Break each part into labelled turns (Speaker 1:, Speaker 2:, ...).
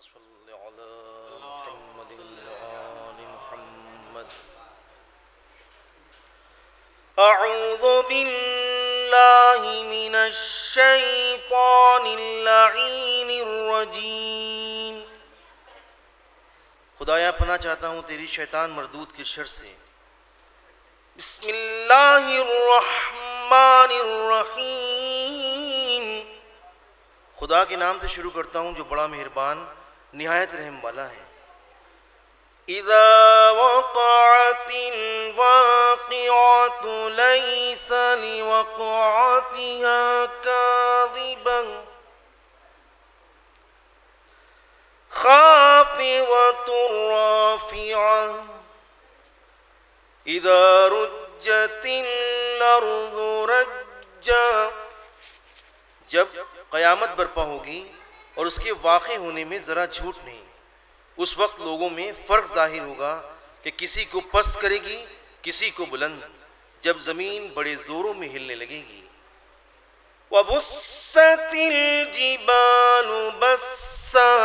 Speaker 1: صل على محمد وآل محمد. أعوذ بالله من الشيطان اللعين الرجيم. خدایا پناہ چاہتا ہوں تیری شیطان مردود کے شر سے. بسم اللہ الرحمن الرحیم. خدا کے نام سے شروع کرتا ہوں جو بڑا مہربان نہایت رحم والا ہے. اذا وقعت الواقعة ليس لوقعتها كاذبا خافضة رافعة اذا رجت الارض رجا. جب قیامت برپا ہوگی اور اس کے واقع ہونے میں ذرا جھوٹ نہیں، اس وقت لوگوں میں فرق ظاہر ہوگا کہ کسی کو پست کرے گی کسی کو بلند، جب زمین بڑے زوروں میں ہلنے لگے گی. وَبُسَّتِ الْجِبَالُ بَسًّا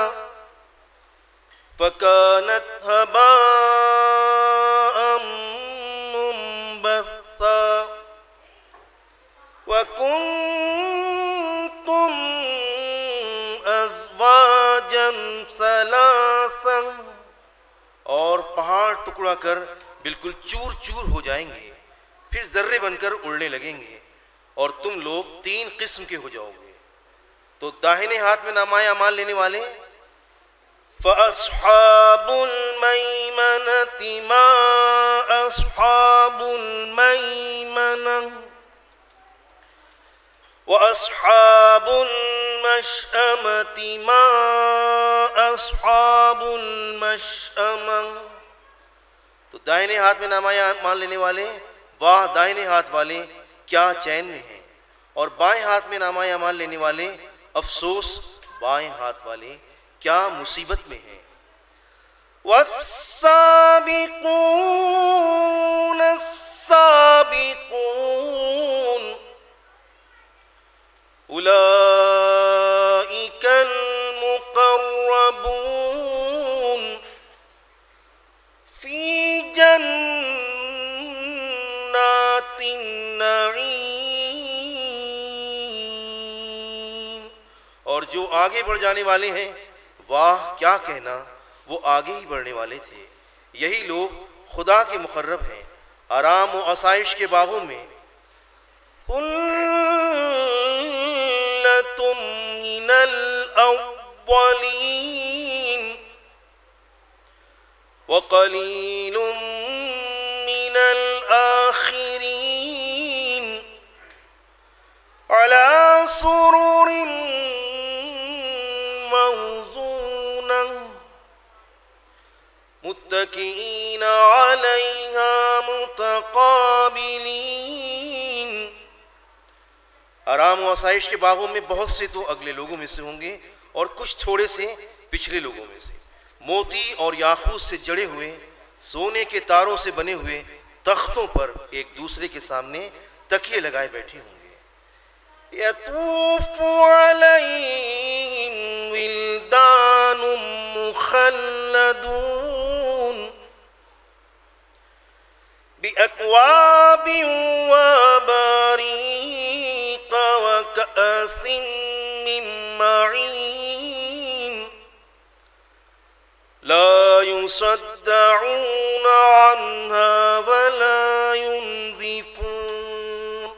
Speaker 1: فَكَانَتْ هَبَاءً مُنبَثًّا وَكُنْتُمْ أَزْوَاجًا ثَلَاثًا. اور پہاڑ ٹکڑا کر بالکل چور چور ہو جائیں گے، پھر ذرے بن کر اڑنے لگیں گے، اور تم لوگ تین قسم کے ہو جاؤ گے. تو داہنے ہاتھ میں نامہ اعمال لینے والے فَأَصْحَابُ الْمَيْمَنَةِ مَا أَصْحَابُ الْمَيْمَنَةِ وَأَصْحَابُ الْمَشْأَمَةِ مَا أَصْحَابُ الْمَشْأَمَةِ. تو دائیں ہاتھ میں نامہ اعمال لینے والے واہ دائیں ہاتھ والے کیا چین میں ہیں، اور بائیں ہاتھ میں نامہ اعمال لینے والے افسوس بائیں ہاتھ والے کیا مصیبت میں ہیں. وَالسَّابِقُونَ السَّابِقُونَ أُولَئِكَ الْمُقَرَّبُونَ فِي جَنَّاتِ النَّعِيمِ. اور جو آگے بڑھ جانے والے ہیں واہ کیا کہنا، وہ آگے ہی بڑھنے والے تھے. یہی لوگ خدا کے مقرب ہیں آرام و آسائش کے باغوں میں. ثُلَّةٌ مِّنَ الْأَوَّلِينَ وَقَلِيلٌ مِّنَ الْآخِرِينَ عَلَى سُرُرٍ موضونة متكئين عليها متقابلين. آرام و آسائش کے باغوں میں بہت سے تو اگلے لوگوں میں سے ہوں گے اور کچھ تھوڑے سے پچھلے لوگوں میں سے. موتی اور یاقوت سے جڑے ہوئے سونے کے تاروں سے بنے ہوئے تختوں پر ایک دوسرے کے سامنے تکیے لگائے بیٹھے ہوں گے. یطوف علیہم ولدان مخلدون بأکواب واباریق وکأس من معین لا يصدعون عنها ولا ينزفون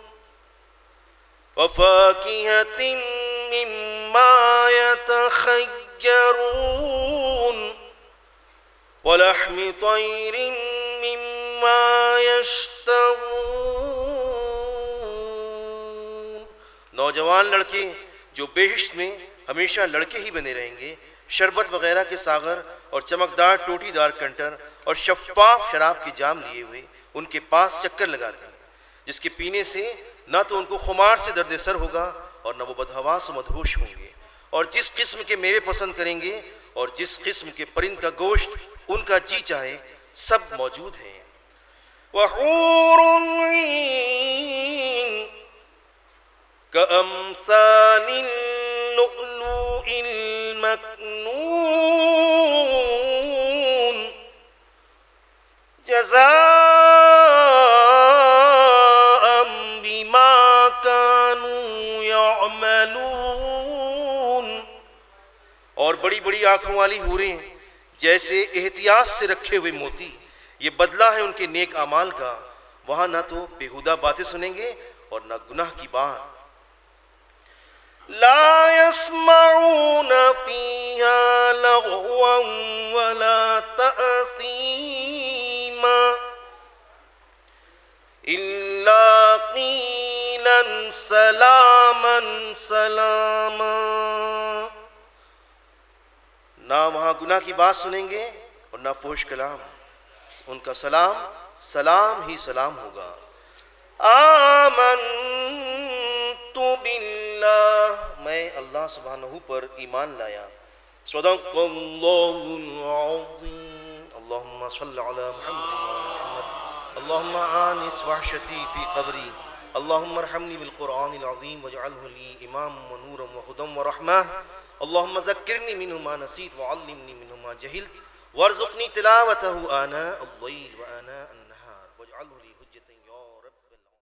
Speaker 1: وفاكهة مما يتخيرون ولحم طير مما يشتهون. نوجوان لڑکے جو بہشت میں ہمیشہ لڑکے ہی بنے رہیں گے، شربت وغیرہ کے ساغر اور چمکدار ٹوٹی دار کنٹر اور شفاف شراب کے جام لیے ہوئے ان کے پاس چکر لگاتے ہیں، جس کے پینے سے نہ تو ان کو خمار سے درد سر ہوگا اور نہ وہ بدحواس و مدہوش ہوں گے. اور جس قسم کے میوے پسند کریں گے اور جس قسم کے پرند کا گوشت ان کا جی چاہے سب موجود ہیں. وحور عین كأمثال اللؤلؤ المكنون اور بڑی بڑی آنکھوں والی حوریں جیسے احتیاط سے رکھے ہوئے موتی. یہ بدلہ ہے ان کے نیک اعمال کا. وہاں نہ تو بےہودہ باتیں سنیں گے اور نہ گناہ کی بات. لا يسمعون فيها لغوا ولا تأثيما إلا قيلا سلاما سلاما. نہ وہاں گناہ کی بات سنیں گے اور نہ فحش کلام. ان کا سلام سلام ہی سلام ہوگا. آمنت باللہ، میں اللہ سبحانہ پر ایمان لایا. صدق اللہ العظیم. اللہم صل علی محمد. اللہم آنس وحشتی فی قبری. اللہم ارحمنی بالقرآن العظیم واجعلہ لی اماما ونورا وہدی ورحمہ. اللہم ذکرنی منہ ما نسیت وعلمنی منہ ما جہلت وارزقنی تلاوتہ آناء اللیل وآناء النہار واجعلہ لی